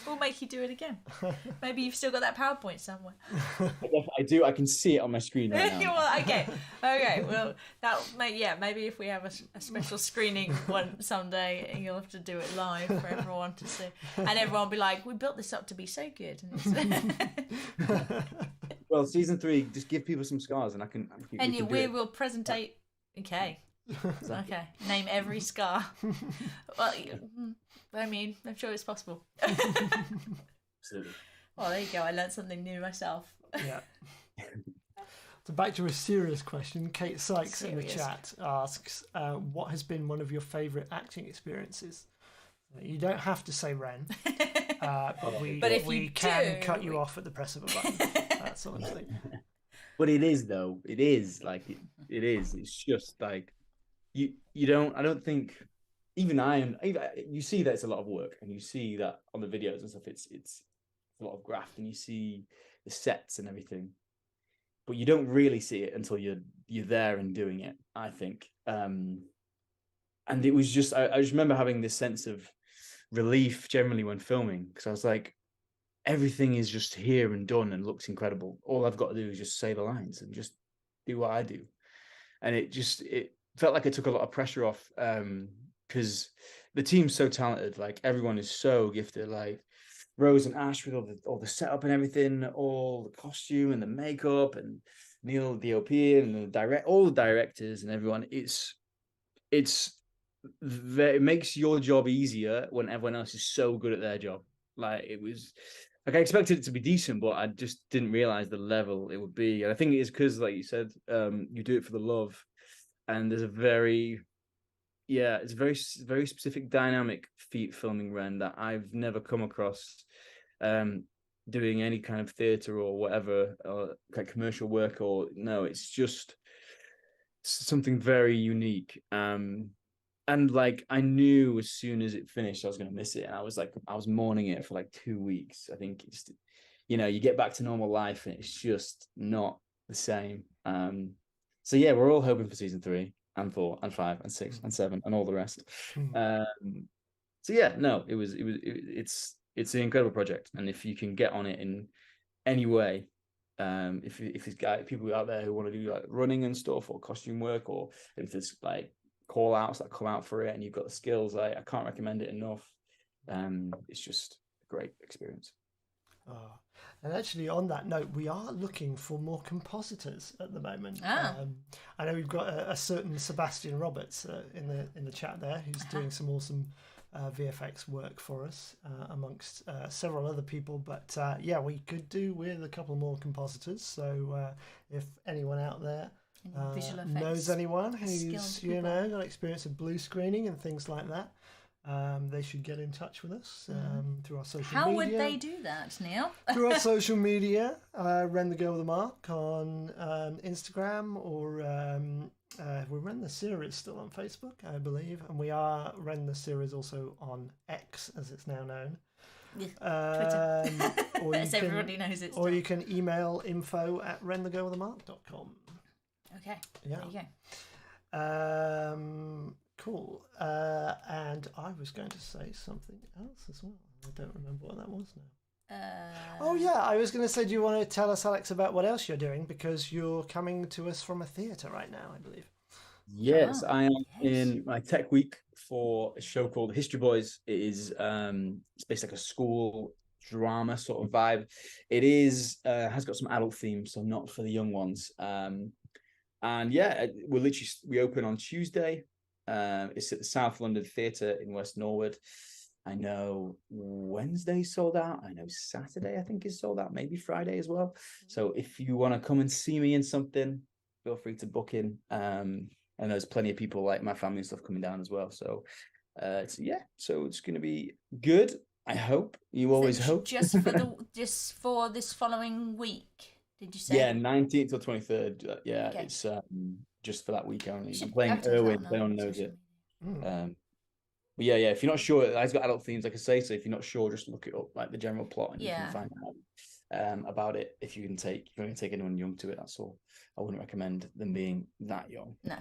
We'll make you do it again. Maybe you've still got that PowerPoint somewhere. I do. I can see it on my screen right now. Well, okay. Well, maybe if we have a special screening one someday, you'll have to do it live for everyone to see, and everyone will be like, "We built this up to be so good." Well, season 3, just give people some scars, and I can. We will presentate. Okay. Okay. Name every scar. Well, I mean, I'm sure it's possible. Absolutely. Well, there you go. I learned something new myself. Yeah. So back to a serious question. Kate Sykes in the chat asks, what has been one of your favourite acting experiences? You don't have to say Ren, but we can cut you off at the press of a button. That sort of thing. But it is, though. It is like it is. It's just like you don't. I don't think even you see that it's a lot of work, and you see that on the videos and stuff. It's a lot of graft, and you see the sets and everything, but you don't really see it until you're there and doing it, I think. And it was just I just remember having this sense of relief generally when filming, because I was like, everything is just here and done and looks incredible. All I've got to do is just say the lines and just do what I do. And it felt like it took a lot of pressure off, because the team's so talented. Like, everyone is so gifted. Like Rose and Ash with all the setup and everything, all the costume and the makeup, and Neil, the DOP, and all the directors and everyone. It makes your job easier when everyone else is so good at their job. Like, it was like, I expected it to be decent, but I just didn't realize the level it would be. And I think it is because, like you said, you do it for the love, and there's it's a very, very specific dynamic filming Ren that I've never come across doing any kind of theatre or whatever, or like commercial work, it's just something very unique. And like, I knew as soon as it finished, I was going to miss it. And I was mourning it for like 2 weeks. I think it's, you get back to normal life and it's just not the same. So yeah, we're all hoping for season 3 and 4 and 5 and 6 and 7 and all the rest. So yeah, no, it's an incredible project. And if you can get on it in any way, if there's people out there who want to do like running and stuff, or costume work, or if there's like call outs that come out for it and you've got the skills, I can't recommend it enough. It's just a great experience. And actually, on that note, we are looking for more compositors at the moment. I know we've got a certain Sebastian Roberts in the chat there, who's doing some awesome VFX work for us, amongst several other people. But yeah, we could do with a couple more compositors. So if anyone out there knows anyone who's got experience of blue screening and things like that, they should get in touch with us through our social media. How would they do that, Neil? Through our social media, Ren the Girl with the Mark on Instagram, or we Ren the Series still on Facebook, I believe, and we are Ren the Series also on X, as it's now known. Twitter. As everybody knows it. Or you can email info@renthegirlwiththemark.com. Okay. Yeah. There you go. Cool. And I was going to say something else as well. I don't remember what that was now. I was going to say, do you want to tell us, Alex, about what else you're doing? Because you're coming to us from a theatre right now, I believe. Yes, Oh, I am yes. in my tech week for a show called History Boys. It is it's basically like a school drama sort of vibe. It is has got some adult themes, so not for the young ones. And yeah, we open on Tuesday. It's at the South London Theatre in West Norwood. I know Wednesday sold out. I know Saturday I think is sold out. Maybe Friday as well. So if you want to come and see me in something, feel free to book in. And there's plenty of people like my family and stuff coming down as well. So so it's going to be good. I hope. You always hope. Just for this following week, did you say? Yeah, 19th or 23rd. Yeah, Okay. it's just for that week only. Should I'm playing advertise that Erwin. on If anyone knows social it. Mm. But yeah, if you're not sure, it's got adult themes, like I say. So if you're not sure, just look it up, like the general plot, and you can find out about it. If you can take anyone young to it, that's all. I wouldn't recommend them being that young. No.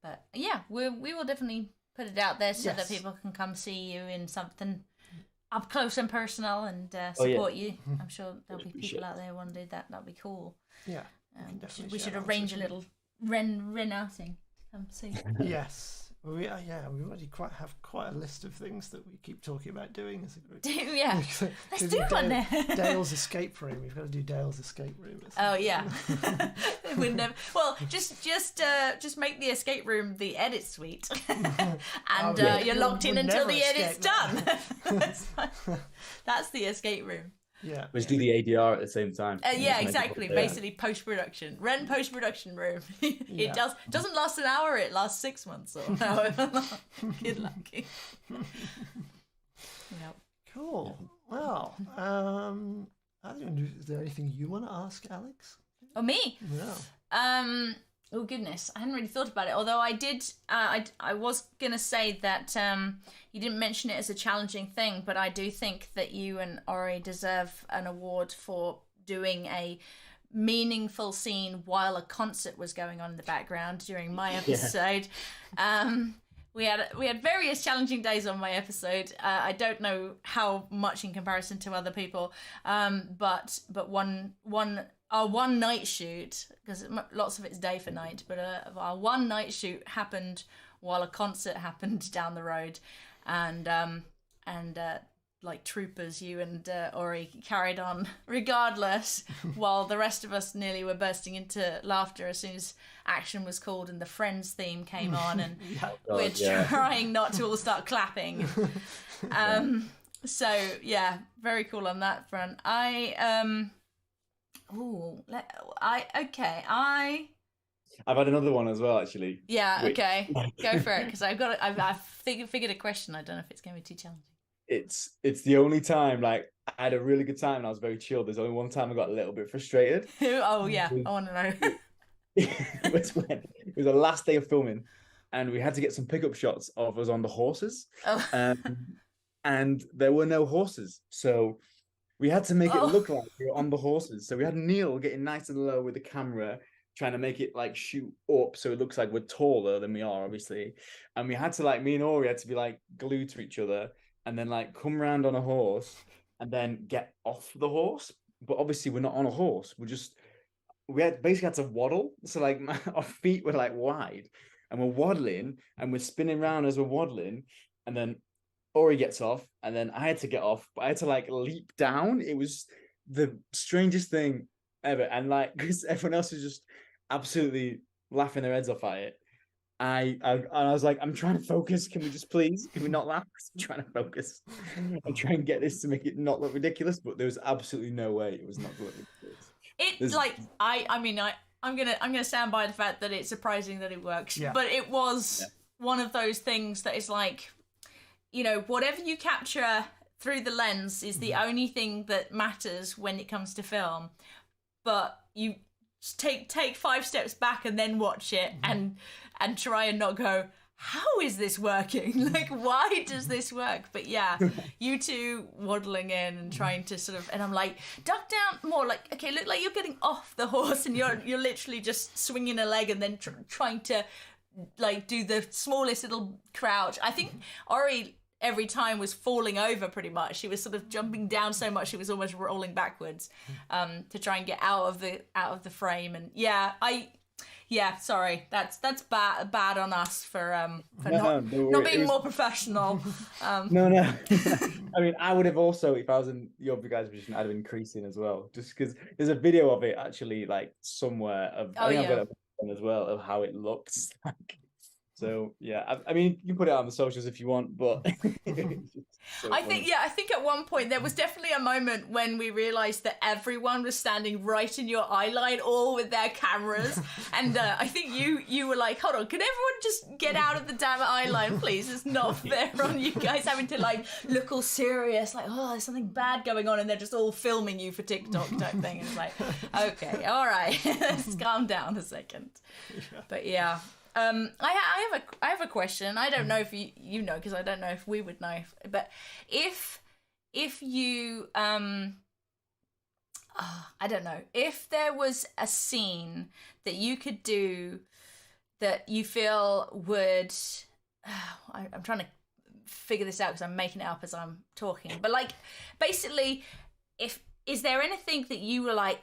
But yeah, we will definitely put it out there so Yes. that people can come see you in something up close and personal and support you. I'm sure there'll be people out there who want to do that. That'd be cool. Yeah. We should arrange a little Ren outing to come see. Yes. We already have quite a list of things that we keep talking about doing as a group. Yeah, let's do one there. Dale's escape room. We've got to do Dale's escape room. Oh yeah. We never. Well, just make the escape room the edit suite, and you're locked in until the edit's done. That's the escape room. Yeah. Let's do the ADR at the same time. Yeah, exactly. Basically, post-production. Ren post-production room. It doesn't last an hour. It lasts 6 months or however long. Good lucky. Nope. Cool. Well, I don't know. Is there anything you want to ask, Alex? Oh, me? No. Oh goodness, I hadn't really thought about it. Although I did, I was gonna say that you didn't mention it as a challenging thing, but I do think that you and Ori deserve an award for doing a meaningful scene while a concert was going on in the background during my episode. We had various challenging days on my episode. I don't know how much in comparison to other people, but our one night shoot, because lots of it's day for night, but our one night shoot happened while a concert happened down the road, and like troopers, you and Ori carried on regardless, while the rest of us nearly were bursting into laughter as soon as action was called and the Friends theme came on, and we're trying not to all start clapping. So yeah, very cool on that front. I've had another one as well, actually. Yeah, okay. Go for it, because I've figured a question. I don't know if it's going to be too challenging. It's the only time, like, I had a really good time and I was very chilled. There's only one time I got a little bit frustrated. Oh, yeah. I want to know. It was the last day of filming and we had to get some pickup shots of us on the horses. And there were no horses. So we had to make it look like we were on the horses. So we had Neil getting nice and low with the camera, trying to make it like shoot up so it looks like we're taller than we are, obviously. And we had to, like, me and Ori had to be like glued to each other and then like come round on a horse and then get off the horse. But obviously we're not on a horse. We basically had to waddle. So like our feet were like wide and we're waddling and we're spinning around as we're waddling. And then Ori gets off and then I had to get off, but I had to like leap down. It was the strangest thing ever. And like, because everyone else was just absolutely laughing their heads off at it. I was like, I'm trying to focus. Can we not laugh? I'm trying to focus and try and get this to make it not look ridiculous. But there was absolutely no way it was not look ridiculous. It's like I'm gonna stand by the fact that it's surprising that it works. Yeah. But it was one of those things that is like, you know, whatever you capture through the lens is the only thing that matters when it comes to film. But you just take 5 steps back and then watch it and try and not go, how is this working? Like, why does this work? But yeah, you two waddling in and trying to sort of, and I'm like, duck down more, like, okay, look like you're getting off the horse and you're literally just swinging a leg and then trying to like do the smallest little crouch. I think Ori every time was falling over pretty much. She was sort of jumping down so much she was almost rolling backwards to try and get out of the frame. And yeah, Yeah, sorry. That's bad on us for No, not being more professional. No. I mean, I would have also, if I was in your guys' position, I'd have been increasing as well. Just because there's a video of it actually, like somewhere of. I think I've got it as well of how it looks like. So yeah, I mean, you can put it on the socials if you want, but so I think at one point there was definitely a moment when we realized that everyone was standing right in your eye line, all with their cameras, and I think you were like, hold on, can everyone just get out of the damn eye line, please? It's not fair on you guys having to like look all serious, like, oh, there's something bad going on, and they're just all filming you for TikTok type thing. And it's like, okay, all right, let's calm down a second. But yeah. I have a question. I don't know if you know, because I don't know if we would know. But if you I don't know, if there was a scene that you could do that you feel would I'm trying to figure this out because I'm making it up as I'm talking. But like basically, is there anything that you were like,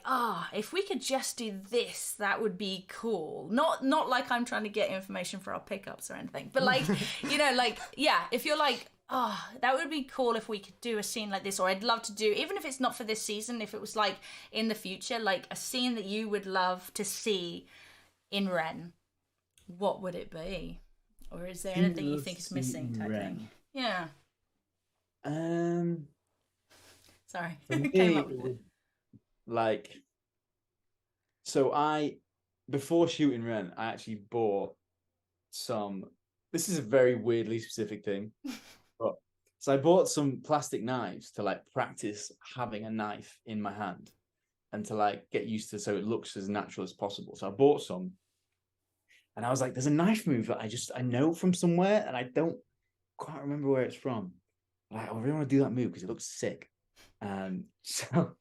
if we could just do this, that would be cool? Not like I'm trying to get information for our pickups or anything, but like, you know, like, yeah, if you're like, that would be cool if we could do a scene like this, or I'd love to do, even if it's not for this season, if it was like in the future, like a scene that you would love to see in Ren, what would it be? Or is there anything you think is missing type thing? Yeah. Sorry. For me, like, so before shooting Ren, I actually bought some, this is a very weirdly specific thing, but so I bought some plastic knives to like practice having a knife in my hand and to like get used to, so it looks as natural as possible. So I bought some and I was like, there's a knife move that I know from somewhere and I don't quite remember where it's from. Like, I really want to do that move because it looks sick. So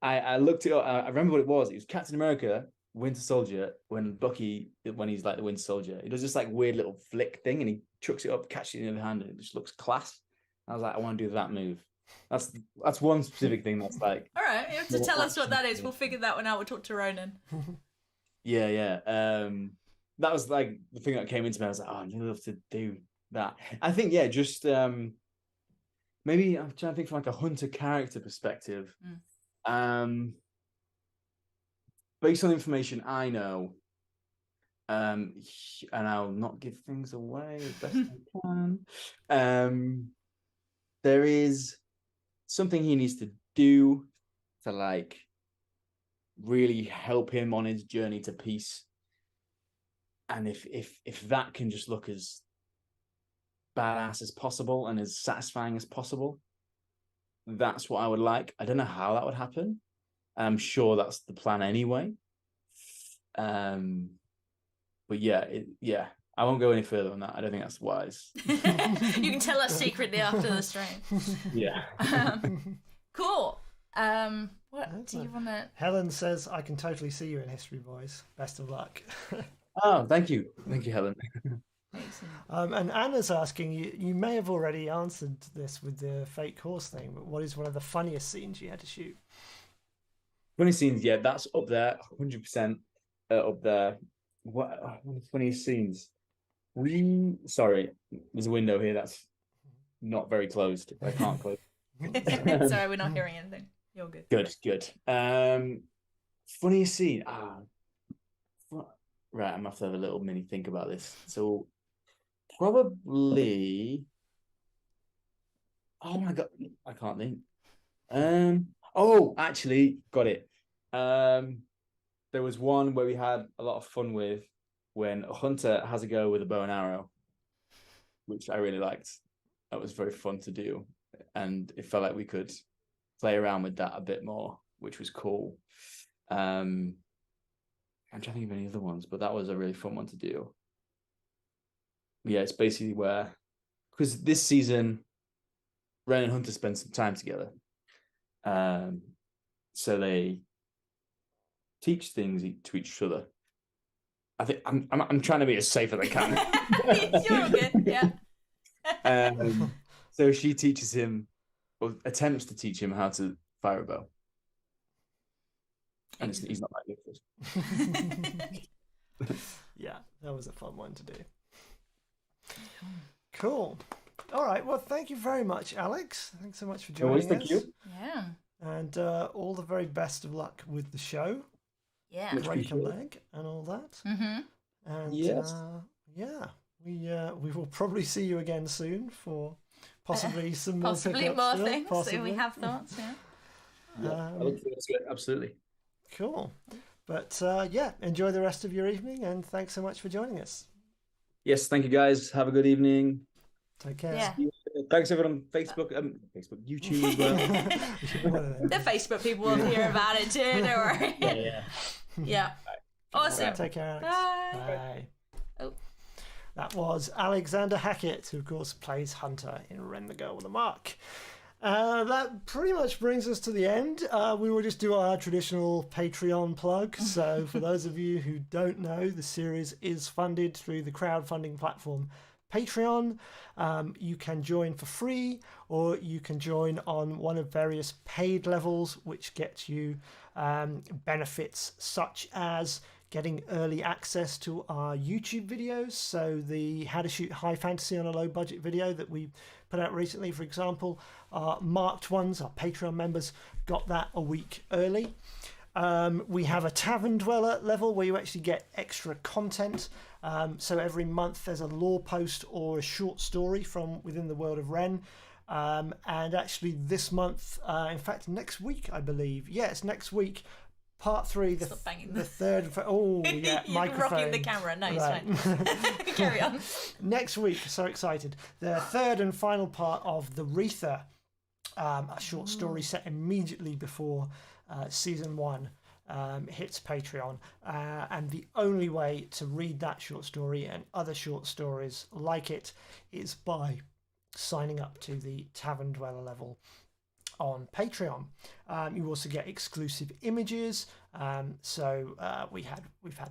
I looked it up. I remember what it was. It was Captain America, Winter Soldier, when he's like the Winter Soldier, he does this like weird little flick thing and he chucks it up, catches it in the other hand, and it just looks class. I was like, I want to do that move. That's one specific thing that's like. All right, you have to tell us what that is. We'll figure that one out. We'll talk to Ronan. Yeah. That was like the thing that came into me. I was like, I'd love to do that. I think, yeah, just maybe I'm trying to think from like a hunter character perspective. Based on the information I know, and I'll not give things away as best I can. There is something he needs to do to like really help him on his journey to peace. And if that can just look as badass as possible and as satisfying as possible, that's what I would like. I don't know how that would happen. I'm sure that's the plan anyway. But yeah, I won't go any further on that. I don't think that's wise. You can tell us secretly after the stream. Yeah. Cool. What do you want to? Helen says, "I can totally see you in History Boys. Best of luck." Oh, thank you, Helen. And Anna's asking you. You may have already answered this with the fake horse thing, but what is one of the funniest scenes you had to shoot? Funny scenes, yeah, that's up there, 100% up there. What funniest scenes? Sorry, there's a window here that's not very closed. I can't close. Sorry, we're not hearing anything. You're good. Good. Funniest scene. Right, I'm gonna have to have a little mini think about this. So probably. Oh my god, I can't think. Oh, actually, got it. There was one where we had a lot of fun with when a hunter has a go with a bow and arrow, which I really liked. That was very fun to do, and it felt like we could play around with that a bit more, which was cool. I'm trying to think of any other ones, but that was a really fun one to do. Yeah, it's basically where, because this season, Ren and Hunter spend some time together. So they teach things to each other. I think I'm trying to be as safe as I can. You're all good, yeah. So she teaches him, or attempts to teach him how to fire a bow. And he's not that good. Yeah, that was a fun one to do. Cool. All right. Well, thank you very much, Alex. Thanks so much for joining us. Thank you. Yeah. And all the very best of luck with the show. Yeah. Much Break a appreciated. leg and all that. Mm-hmm. And Yes. yeah, we will probably see you again soon for possibly some more Possibly pickups more still, things. possibly. So we have thoughts. Yeah. Yeah, I look forward to it. Absolutely. Cool. But yeah, enjoy the rest of your evening, and thanks so much for joining us. Yes, thank you guys. Have a good evening. Take care. Yeah. Thanks everyone on Facebook, YouTube as well. One of them. The Facebook people will hear about it too. Don't worry. Yeah. Yeah. Awesome. Take care, Alex. Bye. Bye. Oh. That was Alexander Hackett, who of course plays Hunter in Ren the Girl with a Mark. That pretty much brings us to the end. We will just do our traditional Patreon plug. So for those of you who don't know, the series is funded through the crowdfunding platform Patreon. You can join for free, or you can join on one of various paid levels, which gets you benefits such as getting early access to our YouTube videos. So the How to Shoot High Fantasy on a Low Budget video that we put out recently, for example, our marked ones, our Patreon members got that a week early. We have a Tavern Dweller level where you actually get extra content. So every month there's a lore post or a short story from within the world of Ren. And actually this month, in fact next week I believe, yes, next week, part 3, the third. Oh yeah, You're microphone. rocking the camera. No, Right. it's fine. Carry on. Next week, so excited. The third and final part of The Retha, a short story set immediately before season 1 hits Patreon. And the only way to read that short story and other short stories like it is by signing up to the Tavern Dweller level on Patreon. You also get exclusive images. We've had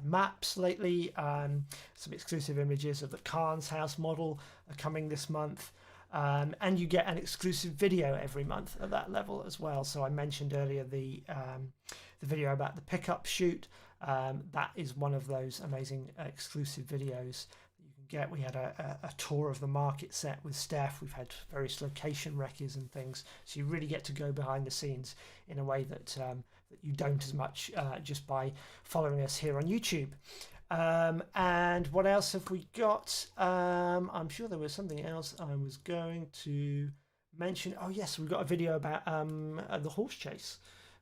maps lately. Some exclusive images of the Khan's house model are coming this month. And you get an exclusive video every month at that level as well. So I mentioned earlier the video about the pickup shoot. That is one of those amazing exclusive videos that you can get. We had a tour of the market set with Steph. We've had various location recces and things. So you really get to go behind the scenes in a way that you don't as much just by following us here on YouTube. And what else have we got? I'm sure there was something else I was going to mention. Oh yes, we've got a video about the horse chase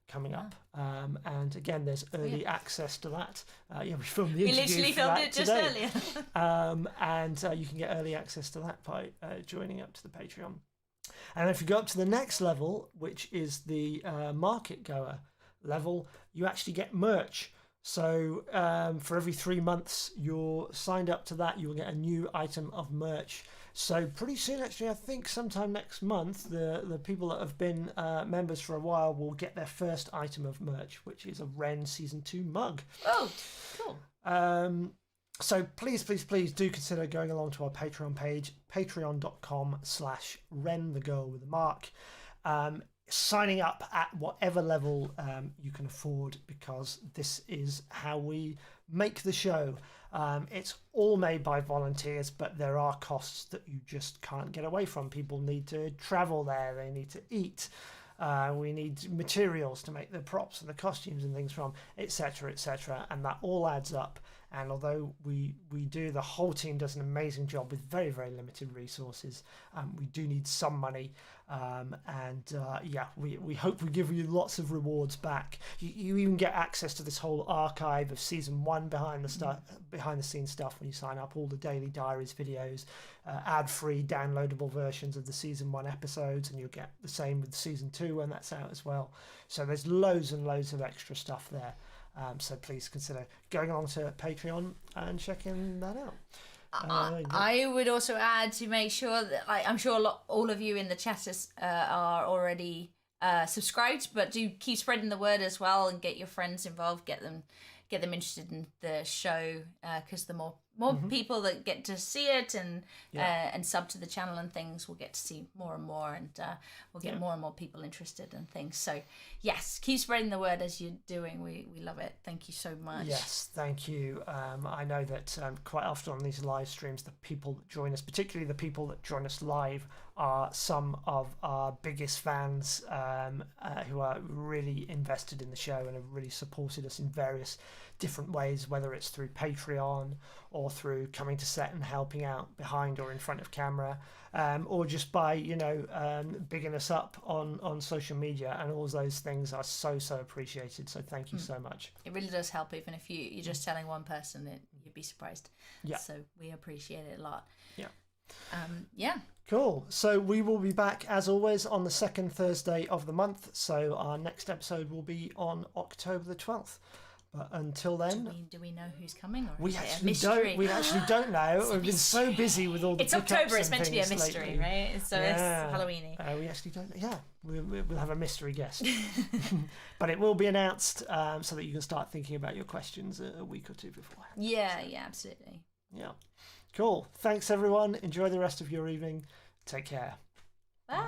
coming up. And again, there's early access to that. We filmed the interview. We literally for filmed that it just today. earlier. And you can get early access to that by joining up to the Patreon. And if you go up to the next level, which is the market goer level, you actually get merch. So for every 3 months you're signed up to that, you'll get a new item of merch. So pretty soon, actually, I think sometime next month, the people that have been members for a while will get their first item of merch, which is a Ren Season 2 mug. Oh, cool. So please do consider going along to our Patreon page, patreon.com/Ren the Girl with a Mark. Signing up at whatever level you can afford, because this is how we make the show. It's all made by volunteers, but there are costs that you just can't get away from. People need to travel there, they need to eat, we need materials to make the props and the costumes and things from, etc., and that all adds up. And although we do, the whole team does an amazing job with very, very limited resources, we do need some money. We hope we give you lots of rewards back. You even get access to this whole archive of season 1 behind the scenes stuff when you sign up, all the daily diaries videos, ad-free downloadable versions of the season 1 episodes, and you'll get the same with season 2 when that's out as well. So there's loads and loads of extra stuff there. So please consider going on to Patreon and checking that out. I would also add to make sure that, I'm sure all of you in the chat are already subscribed, but do keep spreading the word as well and get your friends involved, get them get them interested in the show, because the more people that get to see it and sub to the channel and things will get to see more and more, and we'll get more and more people interested in things. So yes, keep spreading the word as you're doing. We love it. Thank you so much. Yes, thank you. I know that quite often on these live streams, the people that join us, particularly the people that join us live, are some of our biggest fans, who are really invested in the show and have really supported us in various different ways, whether it's through Patreon or through coming to set and helping out behind or in front of camera, or just by bigging us up on social media, and all those things are so appreciated. So thank you so much. It really does help, even if you're just telling one person, you'd be surprised. So we appreciate it a lot. Cool. So we will be back as always on the second Thursday of the month. So our next episode will be on October the 12th. But until then, do we know who's coming, or we is it a actually mystery? don't. We actually don't know. We've been so busy with all the. It's October. It's meant to be a things mystery, lately. right? So it's Halloweeny. We actually don't. Yeah, we'll have a mystery guest, but it will be announced so that you can start thinking about your questions a week or two beforehand. Yeah, absolutely. Yeah, cool. Thanks everyone. Enjoy the rest of your evening. Take care. Bye.